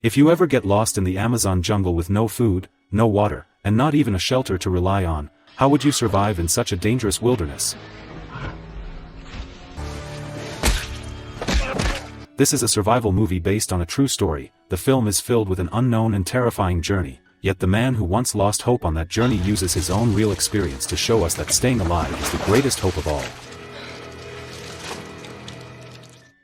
If you ever get lost in the Amazon jungle with no food, no water, and not even a shelter to rely on, how would you survive in such a dangerous wilderness? This is a survival movie based on a true story. The film is filled with an unknown and terrifying journey, yet the man who once lost hope on that journey uses his own real experience to show us that staying alive is the greatest hope of all.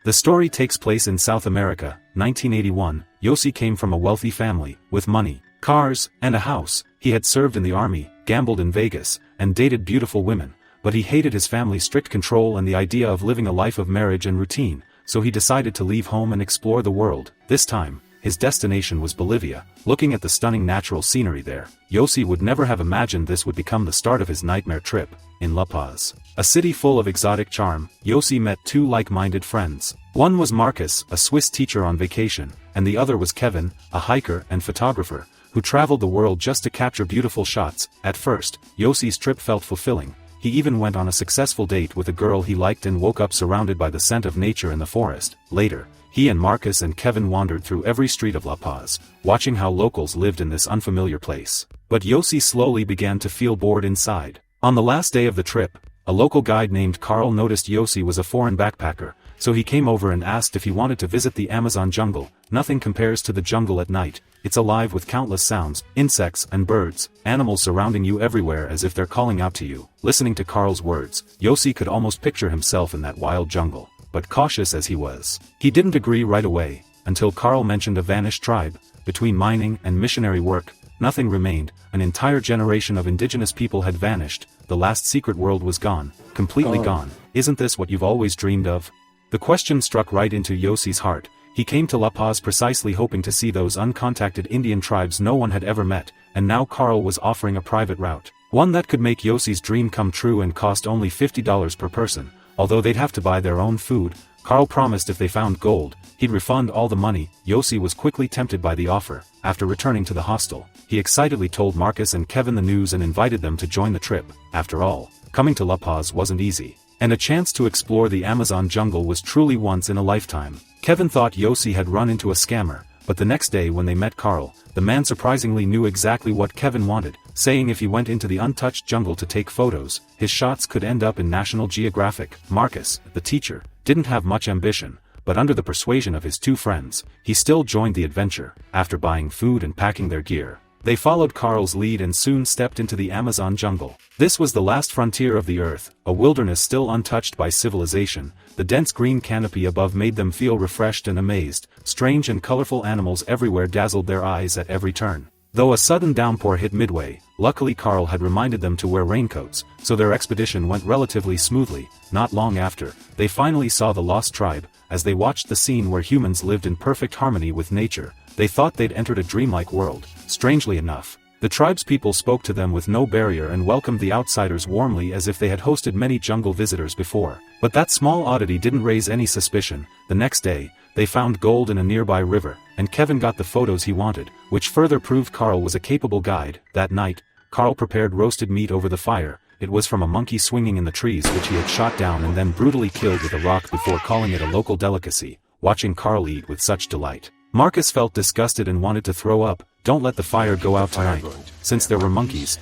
The story takes place in South America, 1981. Yossi came from a wealthy family, with money, cars, and a house. He had served in the army, gambled in Vegas, and dated beautiful women, but he hated his family's strict control and the idea of living a life of marriage and routine, so he decided to leave home and explore the world. This time, his destination was Bolivia. Looking at the stunning natural scenery there, Yossi would never have imagined this would become the start of his nightmare trip. In La Paz, a city full of exotic charm, Yossi met two like-minded friends. One was Marcus, a Swiss teacher on vacation, and the other was Kevin, a hiker and photographer, who traveled the world just to capture beautiful shots. At first, Yossi's trip felt fulfilling. He even went on a successful date with a girl he liked and woke up surrounded by the scent of nature in the forest. Later, he and Marcus and Kevin wandered through every street of La Paz, watching how locals lived in this unfamiliar place. But Yossi slowly began to feel bored inside. On the last day of the trip, a local guide named Carl noticed Yossi was a foreign backpacker, so he came over and asked if he wanted to visit the Amazon jungle. Nothing compares to the jungle at night. It's alive with countless sounds, insects and birds, animals surrounding you everywhere as if they're calling out to you. Listening to Carl's words, Yossi could almost picture himself in that wild jungle. But cautious as he was, he didn't agree right away, until Carl mentioned a vanished tribe. Between mining and missionary work, nothing remained. An entire generation of indigenous people had vanished. The last secret world was gone, completely gone. Isn't this what you've always dreamed of? The question struck right into Yossi's heart. He came to La Paz precisely hoping to see those uncontacted Indian tribes no one had ever met, and now Carl was offering a private route. One that could make Yossi's dream come true and cost only $50 per person. Although they'd have to buy their own food, Carl promised if they found gold, he'd refund all the money. Yossi was quickly tempted by the offer. After returning to the hostel, he excitedly told Marcus and Kevin the news and invited them to join the trip. After all, coming to La Paz wasn't easy, and a chance to explore the Amazon jungle was truly once in a lifetime. Kevin thought Yossi had run into a scammer, but the next day when they met Carl, the man surprisingly knew exactly what Kevin wanted, saying if he went into the untouched jungle to take photos, his shots could end up in National Geographic. Marcus, the teacher, didn't have much ambition, but under the persuasion of his two friends, he still joined the adventure. After buying food and packing their gear, they followed Carl's lead and soon stepped into the Amazon jungle. This was the last frontier of the earth, a wilderness still untouched by civilization. The dense green canopy above made them feel refreshed and amazed. Strange and colorful animals everywhere dazzled their eyes at every turn. Though a sudden downpour hit midway, luckily Carl had reminded them to wear raincoats, so their expedition went relatively smoothly. Not long after, they finally saw the lost tribe. As they watched the scene where humans lived in perfect harmony with nature, they thought they'd entered a dreamlike world. Strangely enough, the tribespeople spoke to them with no barrier and welcomed the outsiders warmly as if they had hosted many jungle visitors before. But that small oddity didn't raise any suspicion. The next day, they found gold in a nearby river, and Kevin got the photos he wanted, which further proved Carl was a capable guide. That night, Carl prepared roasted meat over the fire. It was from a monkey swinging in the trees which he had shot down and then brutally killed with a rock before calling it a local delicacy. Watching Carl eat with such delight, Marcus felt disgusted and wanted to throw up. Don't let the fire go out tonight. Since there were monkeys,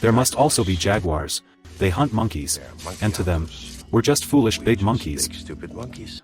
there must also be jaguars. They hunt monkeys, and to them, we're just foolish big monkeys.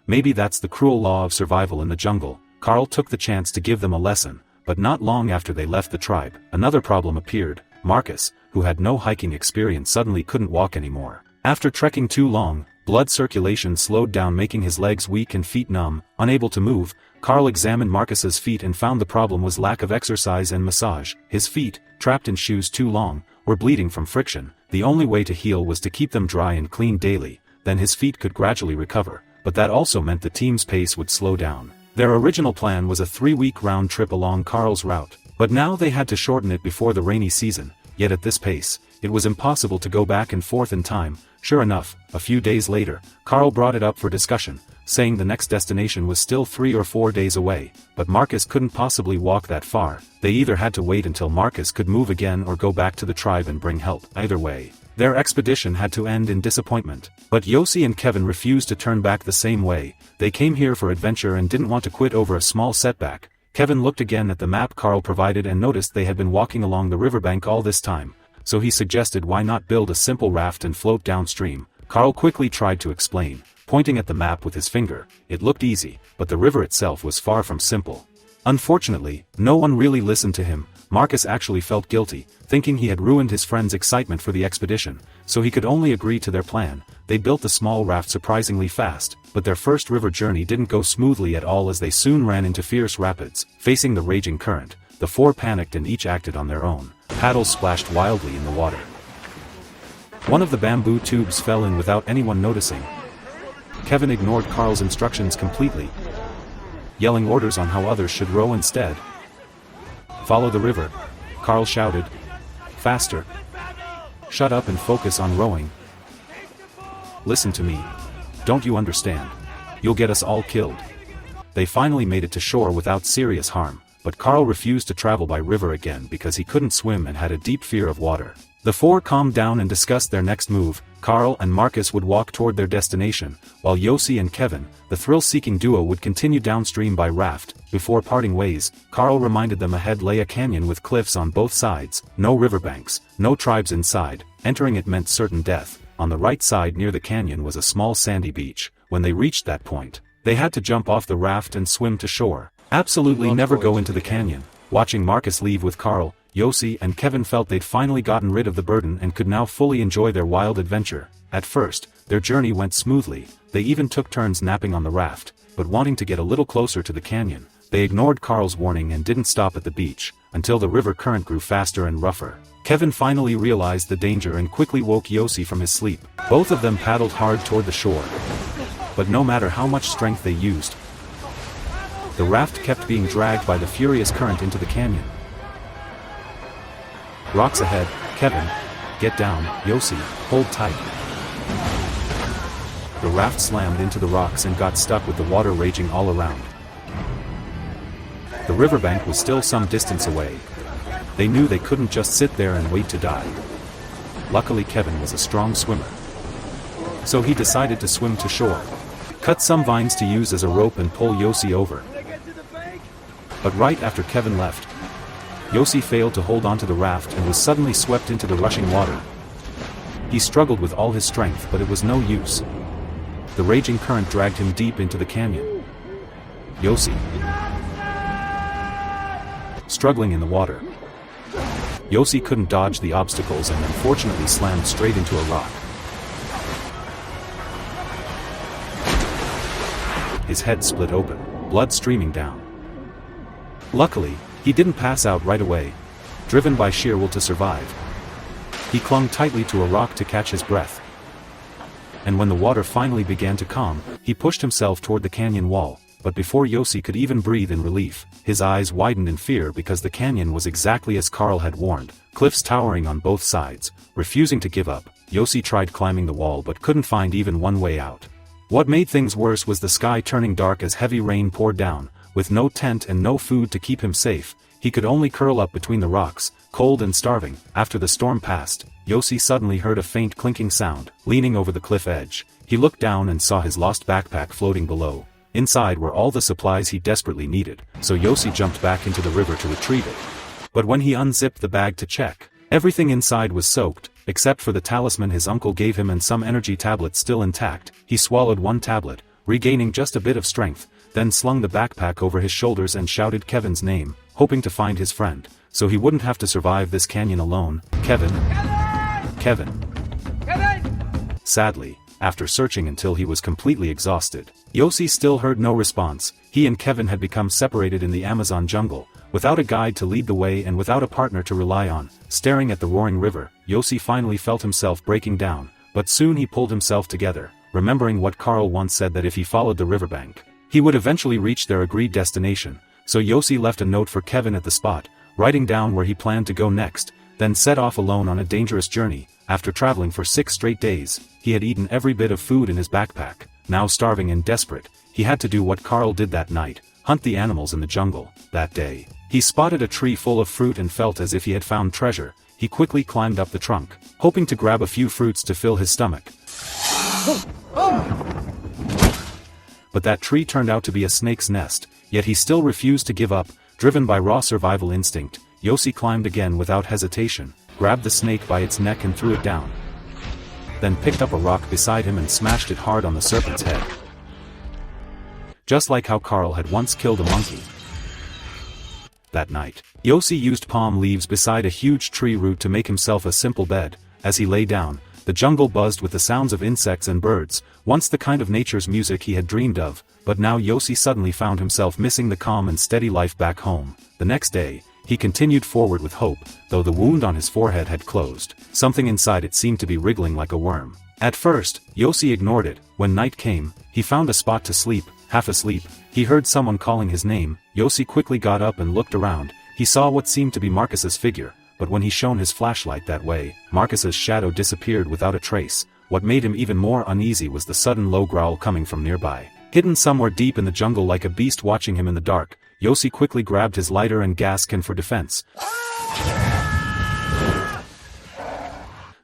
Maybe that's the cruel law of survival in the jungle. Carl took the chance to give them a lesson, but not long after they left the tribe, another problem appeared. Marcus, who had no hiking experience, suddenly couldn't walk anymore. After trekking too long, blood circulation slowed down, making his legs weak and feet numb. Unable to move, Carl examined Marcus's feet and found the problem was lack of exercise and massage. His feet, trapped in shoes too long, were bleeding from friction. The only way to heal was to keep them dry and clean daily, then his feet could gradually recover, but that also meant the team's pace would slow down. Their original plan was a 3-week round trip along Carl's route, but now they had to shorten it before the rainy season. Yet at this pace, it was impossible to go back and forth in time. Sure enough, a few days later, Carl brought it up for discussion, saying the next destination was still 3 or 4 days away, but Marcus couldn't possibly walk that far. They either had to wait until Marcus could move again or go back to the tribe and bring help. Either way, their expedition had to end in disappointment. But Yossi and Kevin refused to turn back the same way. They came here for adventure and didn't want to quit over a small setback. Kevin looked again at the map Carl provided and noticed they had been walking along the riverbank all this time, so he suggested why not build a simple raft and float downstream. Carl quickly tried to explain, pointing at the map with his finger. It looked easy, but the river itself was far from simple. Unfortunately, no one really listened to him. Marcus actually felt guilty, thinking he had ruined his friend's excitement for the expedition, so he could only agree to their plan. They built the small raft surprisingly fast, but their first river journey didn't go smoothly at all as they soon ran into fierce rapids. Facing the raging current, the four panicked and each acted on their own. Paddles splashed wildly in the water. One of the bamboo tubes fell in without anyone noticing. Kevin ignored Carl's instructions completely, yelling orders on how others should row instead. "Follow the river," Carl shouted. "Faster. Shut up and focus on rowing. Listen to me. Don't you understand? You'll get us all killed." They finally made it to shore without serious harm, but Carl refused to travel by river again because he couldn't swim and had a deep fear of water. The four calmed down and discussed their next move. Carl and Marcus would walk toward their destination, while Yossi and Kevin, the thrill-seeking duo, would continue downstream by raft. Before parting ways, Carl reminded them ahead lay a canyon with cliffs on both sides, no riverbanks, no tribes inside. Entering it meant certain death. On the right side near the canyon was a small sandy beach. When they reached that point, they had to jump off the raft and swim to shore. Absolutely never go into the canyon. Watching Marcus leave with Carl, Yossi and Kevin felt they'd finally gotten rid of the burden and could now fully enjoy their wild adventure. At first, their journey went smoothly. They even took turns napping on the raft, but wanting to get a little closer to the canyon, they ignored Carl's warning and didn't stop at the beach, until the river current grew faster and rougher. Kevin finally realized the danger and quickly woke Yossi from his sleep. Both of them paddled hard toward the shore, but no matter how much strength they used, the raft kept being dragged by the furious current into the canyon. "Rocks ahead, Kevin. Get down, Yossi, hold tight." The raft slammed into the rocks and got stuck with the water raging all around. The riverbank was still some distance away. They knew they couldn't just sit there and wait to die. Luckily Kevin was a strong swimmer, so he decided to swim to shore. Cut some vines to use as a rope and pull Yossi over. But right after Kevin left, Yossi failed to hold onto the raft and was suddenly swept into the rushing water. He struggled with all his strength, but it was no use. The raging current dragged him deep into the canyon. Yossi, struggling in the water. Yossi couldn't dodge the obstacles and unfortunately slammed straight into a rock. His head split open, blood streaming down. Luckily, he didn't pass out right away. Driven by sheer will to survive, he clung tightly to a rock to catch his breath. And when the water finally began to calm, he pushed himself toward the canyon wall. But before Yossi could even breathe in relief, his eyes widened in fear because the canyon was exactly as Carl had warned, cliffs towering on both sides. Refusing to give up, Yossi tried climbing the wall but couldn't find even one way out. What made things worse was the sky turning dark as heavy rain poured down. With no tent and no food to keep him safe, he could only curl up between the rocks, cold and starving. After the storm passed, Yossi suddenly heard a faint clinking sound. Leaning over the cliff edge, he looked down and saw his lost backpack floating below. Inside were all the supplies he desperately needed, so Yossi jumped back into the river to retrieve it. But when he unzipped the bag to check, everything inside was soaked, except for the talisman his uncle gave him and some energy tablets still intact. He swallowed one tablet, regaining just a bit of strength, then slung the backpack over his shoulders and shouted Kevin's name, hoping to find his friend, so he wouldn't have to survive this canyon alone. "Kevin! Kevin! Kevin!" Sadly, after searching until he was completely exhausted, Yossi still heard no response. He and Kevin had become separated in the Amazon jungle, without a guide to lead the way and without a partner to rely on. Staring at the roaring river, Yossi finally felt himself breaking down, but soon he pulled himself together, remembering what Carl once said, that if he followed the riverbank, he would eventually reach their agreed destination. So Yossi left a note for Kevin at the spot, writing down where he planned to go next, then set off alone on a dangerous journey. After traveling for 6 straight days, he had eaten every bit of food in his backpack. Now starving and desperate, he had to do what Carl did that night, hunt the animals in the jungle. That day, he spotted a tree full of fruit and felt as if he had found treasure. He quickly climbed up the trunk, hoping to grab a few fruits to fill his stomach. But that tree turned out to be a snake's nest, yet he still refused to give up. Driven by raw survival instinct, Yossi climbed again without hesitation, grabbed the snake by its neck and threw it down. Then picked up a rock beside him and smashed it hard on the serpent's head. Just like how Carl had once killed a monkey. That night, Yossi used palm leaves beside a huge tree root to make himself a simple bed. As he lay down, the jungle buzzed with the sounds of insects and birds, once the kind of nature's music he had dreamed of, but now Yossi suddenly found himself missing the calm and steady life back home. The next day, he continued forward with hope, though the wound on his forehead had closed. Something inside it seemed to be wriggling like a worm. At first, Yossi ignored it. When night came, he found a spot to sleep. Half asleep, he heard someone calling his name. Yossi quickly got up and looked around. He saw what seemed to be Marcus's figure, but when he shone his flashlight that way, Marcus's shadow disappeared without a trace. What made him even more uneasy was the sudden low growl coming from nearby. Hidden somewhere deep in the jungle like a beast watching him in the dark, Yossi quickly grabbed his lighter and gas can for defense.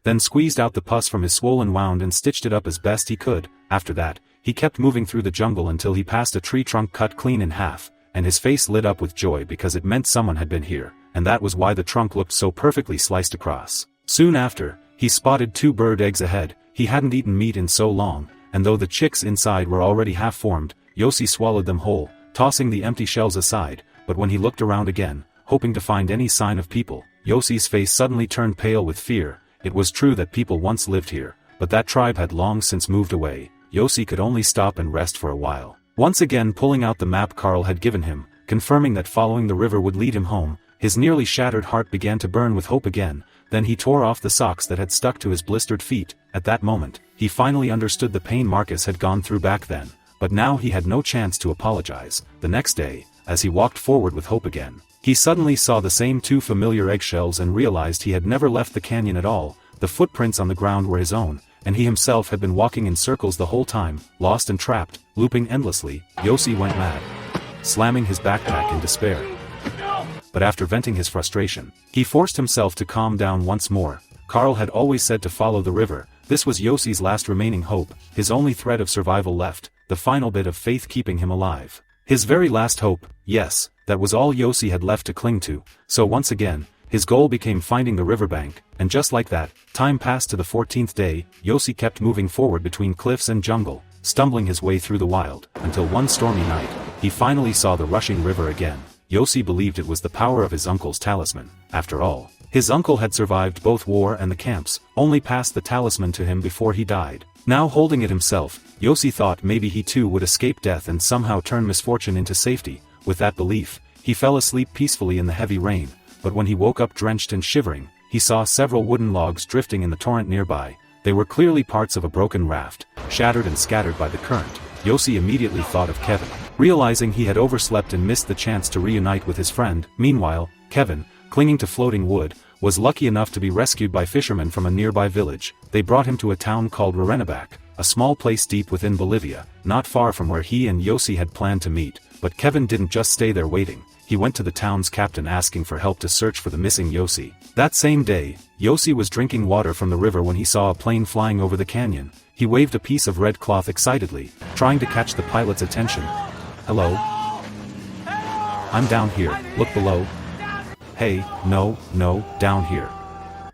Then squeezed out the pus from his swollen wound and stitched it up as best he could. After that, he kept moving through the jungle until he passed a tree trunk cut clean in half, and his face lit up with joy because it meant someone had been here, and that was why the trunk looked so perfectly sliced across. Soon after, he spotted 2 bird eggs ahead. He hadn't eaten meat in so long, and though the chicks inside were already half-formed, Yossi swallowed them whole, tossing the empty shells aside. But when he looked around again, hoping to find any sign of people, Yossi's face suddenly turned pale with fear. It was true that people once lived here, but that tribe had long since moved away. Yossi could only stop and rest for a while. Once again pulling out the map Carl had given him, confirming that following the river would lead him home, his nearly shattered heart began to burn with hope again. Then he tore off the socks that had stuck to his blistered feet. At that moment, he finally understood the pain Marcus had gone through back then, but now he had no chance to apologize. The next day, as he walked forward with hope again, he suddenly saw the same 2 familiar eggshells and realized he had never left the canyon at all. The footprints on the ground were his own, and he himself had been walking in circles the whole time, lost and trapped, looping endlessly. Yossi went mad, slamming his backpack in despair. But after venting his frustration, he forced himself to calm down once more. Carl had always said to follow the river. This was Yossi's last remaining hope, his only thread of survival left, the final bit of faith keeping him alive. His very last hope, yes, that was all Yossi had left to cling to. So once again, his goal became finding the riverbank, and just like that, time passed to the 14th day. Yossi kept moving forward between cliffs and jungle, stumbling his way through the wild, until one stormy night, he finally saw the rushing river again. Yossi believed it was the power of his uncle's talisman. After all, his uncle had survived both war and the camps, only passed the talisman to him before he died. Now holding it himself, Yossi thought maybe he too would escape death and somehow turn misfortune into safety. With that belief, he fell asleep peacefully in the heavy rain. But when he woke up drenched and shivering, he saw several wooden logs drifting in the torrent nearby. They were clearly parts of a broken raft, shattered and scattered by the current. Yossi immediately thought of Kevin, realizing he had overslept and missed the chance to reunite with his friend. Meanwhile, Kevin, clinging to floating wood, was lucky enough to be rescued by fishermen from a nearby village. They brought him to a town called Rarenabac, a small place deep within Bolivia, not far from where he and Yossi had planned to meet. But Kevin didn't just stay there waiting. He went to the town's captain asking for help to search for the missing Yossi. That same day, Yossi was drinking water from the river when he saw a plane flying over the canyon. He waved a piece of red cloth excitedly, trying to catch the pilot's attention. "Hello? I'm down here, look below." "Hey, no, down here."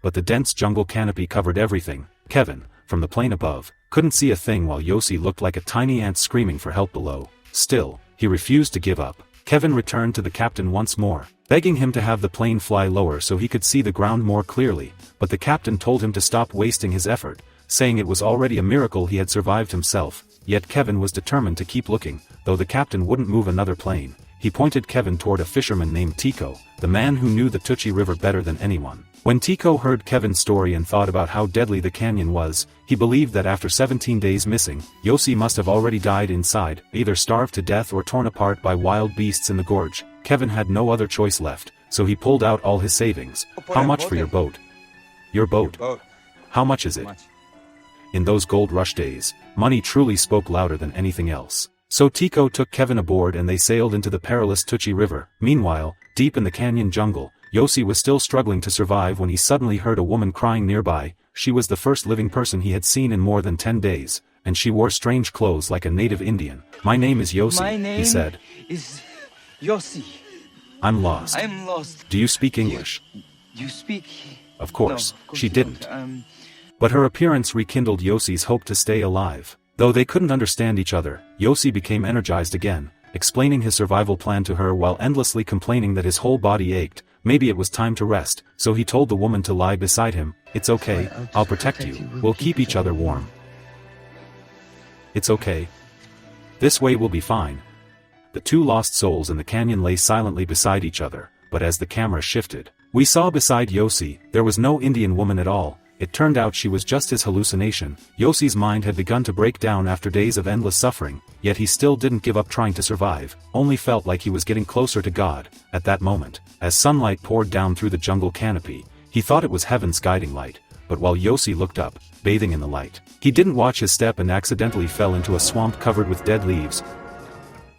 But the dense jungle canopy covered everything. Kevin, from the plane above, couldn't see a thing while Yossi looked like a tiny ant screaming for help below. Still, he refused to give up. Kevin returned to the captain once more, begging him to have the plane fly lower so he could see the ground more clearly, but the captain told him to stop wasting his effort, saying it was already a miracle he had survived himself. Yet Kevin was determined to keep looking, though the captain wouldn't move another plane. He pointed Kevin toward a fisherman named Tico, the man who knew the Tucci River better than anyone. When Tico heard Kevin's story and thought about how deadly the canyon was, he believed that after 17 days missing, Yossi must have already died inside, either starved to death or torn apart by wild beasts in the gorge. Kevin had no other choice left, so he pulled out all his savings. "How much for your boat?" "Your boat? How much is it?" In those gold rush days, money truly spoke louder than anything else. So Tico took Kevin aboard and they sailed into the perilous Tucci River. Meanwhile, deep in the canyon jungle, Yossi was still struggling to survive when he suddenly heard a woman crying nearby. She was the first living person he had seen in more than 10 days, and she wore strange clothes like a native Indian. "My name is Yossi," he said. "My name is Yossi. I'm lost. I'm lost. Do you speak English? You speak? Of course, No, of course she you didn't. don't. But her appearance rekindled Yossi's hope to stay alive. Though they couldn't understand each other, Yossi became energized again, explaining his survival plan to her while endlessly complaining that his whole body ached. Maybe it was time to rest, so he told the woman to lie beside him. It's okay, I'll protect you, we'll keep each other warm. It's okay. This way we'll be fine. The two lost souls in the canyon lay silently beside each other, but as the camera shifted, we saw beside Yossi, there was no Indian woman at all. It turned out she was just his hallucination. Yossi's mind had begun to break down after days of endless suffering, yet he still didn't give up trying to survive, only felt like he was getting closer to God. At that moment, as sunlight poured down through the jungle canopy, he thought it was heaven's guiding light, but while Yossi looked up, bathing in the light, he didn't watch his step and accidentally fell into a swamp covered with dead leaves.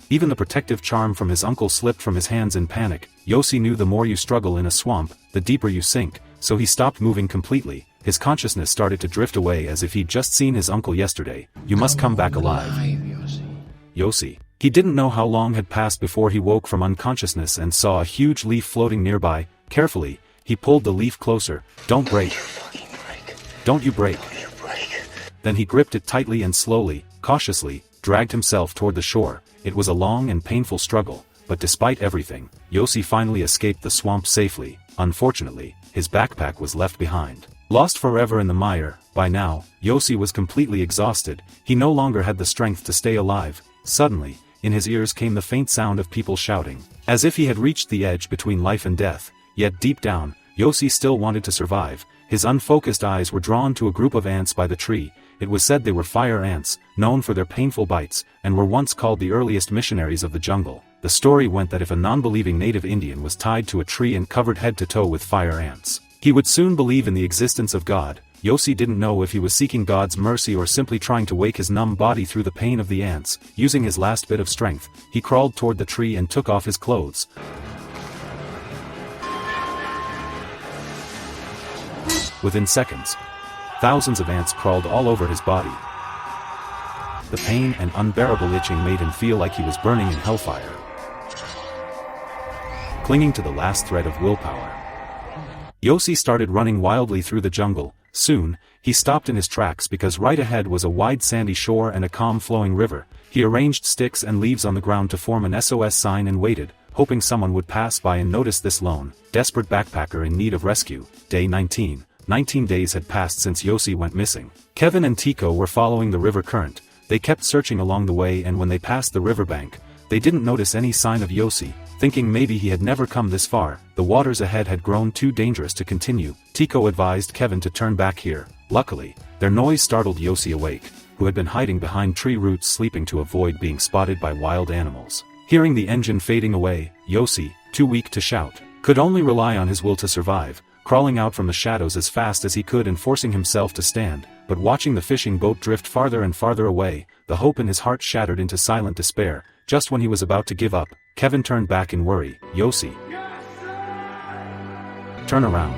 Even the protective charm from his uncle slipped from his hands in panic. Yossi knew the more you struggle in a swamp, the deeper you sink, so he stopped moving completely. His consciousness started to drift away as if he'd just seen his uncle yesterday. You must come back alive. Yossi. He didn't know how long had passed before he woke from unconsciousness and saw a huge leaf floating nearby. Carefully, he pulled the leaf closer. Don't break. Don't you break. Then he gripped it tightly and slowly, cautiously, dragged himself toward the shore. It was a long and painful struggle, but despite everything, Yossi finally escaped the swamp safely. Unfortunately, his backpack was left behind. Lost forever in the mire, by now, Yossi was completely exhausted. He no longer had the strength to stay alive. Suddenly, in his ears came the faint sound of people shouting, as if he had reached the edge between life and death. Yet deep down, Yossi still wanted to survive. His unfocused eyes were drawn to a group of ants by the tree. It was said they were fire ants, known for their painful bites, and were once called the earliest missionaries of the jungle. The story went that if a non-believing native Indian was tied to a tree and covered head to toe with fire ants, he would soon believe in the existence of God. Yossi didn't know if he was seeking God's mercy or simply trying to wake his numb body through the pain of the ants. Using his last bit of strength, he crawled toward the tree and took off his clothes. Within seconds, thousands of ants crawled all over his body. The pain and unbearable itching made him feel like he was burning in hellfire. Clinging to the last thread of willpower, Yossi started running wildly through the jungle. Soon, he stopped in his tracks because right ahead was a wide sandy shore and a calm flowing river. He arranged sticks and leaves on the ground to form an SOS sign and waited, hoping someone would pass by and notice this lone, desperate backpacker in need of rescue. Day 19. 19 days had passed since Yossi went missing. Kevin and Tico were following the river current. They kept searching along the way, and when they passed the riverbank, they didn't notice any sign of Yossi. Thinking maybe he had never come this far, the waters ahead had grown too dangerous to continue. Tico advised Kevin to turn back here. Luckily, their noise startled Yossi awake, who had been hiding behind tree roots sleeping to avoid being spotted by wild animals. Hearing the engine fading away, Yossi, too weak to shout, could only rely on his will to survive, crawling out from the shadows as fast as he could and forcing himself to stand. But watching the fishing boat drift farther and farther away, the hope in his heart shattered into silent despair. Just when he was about to give up, Kevin turned back in worry. Yossi! Turn around.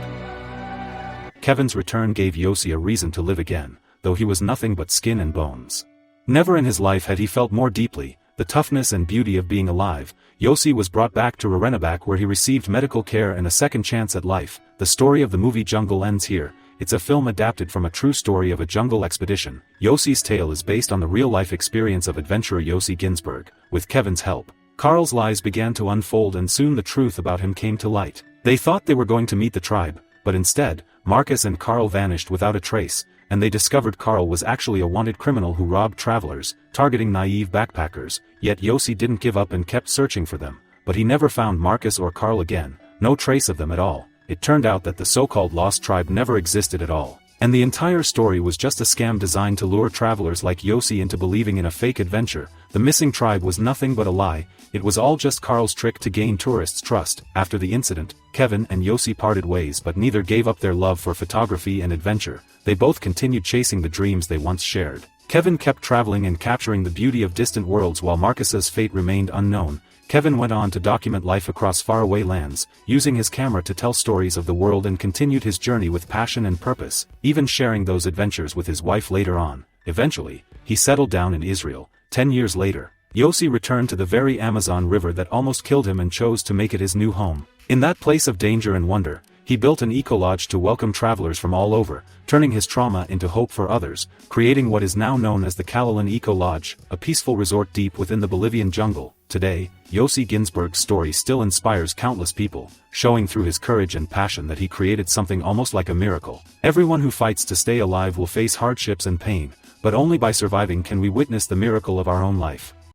Kevin's return gave Yossi a reason to live again, though he was nothing but skin and bones. Never in his life had he felt more deeply the toughness and beauty of being alive. Yossi was brought back to Rarenabak, where he received medical care and a second chance at life. The story of the movie Jungle ends here. It's a film adapted from a true story of a jungle expedition. Yossi's tale is based on the real-life experience of adventurer Yossi Ginsberg. With Kevin's help, Carl's lies began to unfold, and soon the truth about him came to light. They thought they were going to meet the tribe, but instead, Marcus and Carl vanished without a trace, and they discovered Carl was actually a wanted criminal who robbed travelers, targeting naive backpackers. Yet Yossi didn't give up and kept searching for them, but he never found Marcus or Carl again. No trace of them at all. It turned out that the so-called lost tribe never existed at all, and the entire story was just a scam designed to lure travelers like Yossi into believing in a fake adventure. The missing tribe was nothing but a lie. It was all just Carl's trick to gain tourists' trust. After the incident, Kevin and Yossi parted ways, but neither gave up their love for photography and adventure. They both continued chasing the dreams they once shared. Kevin kept traveling and capturing the beauty of distant worlds, while Marcus's fate remained unknown. Kevin went on to document life across faraway lands, using his camera to tell stories of the world, and continued his journey with passion and purpose, even sharing those adventures with his wife later on. Eventually, he settled down in Israel. 10 years later, Yossi returned to the very Amazon River that almost killed him and chose to make it his new home. In that place of danger and wonder, he built an eco-lodge to welcome travelers from all over, turning his trauma into hope for others, creating what is now known as the Calalan Eco-Lodge, a peaceful resort deep within the Bolivian jungle. Today, Yossi Ginsberg's story still inspires countless people, showing through his courage and passion that he created something almost like a miracle. Everyone who fights to stay alive will face hardships and pain, but only by surviving can we witness the miracle of our own life.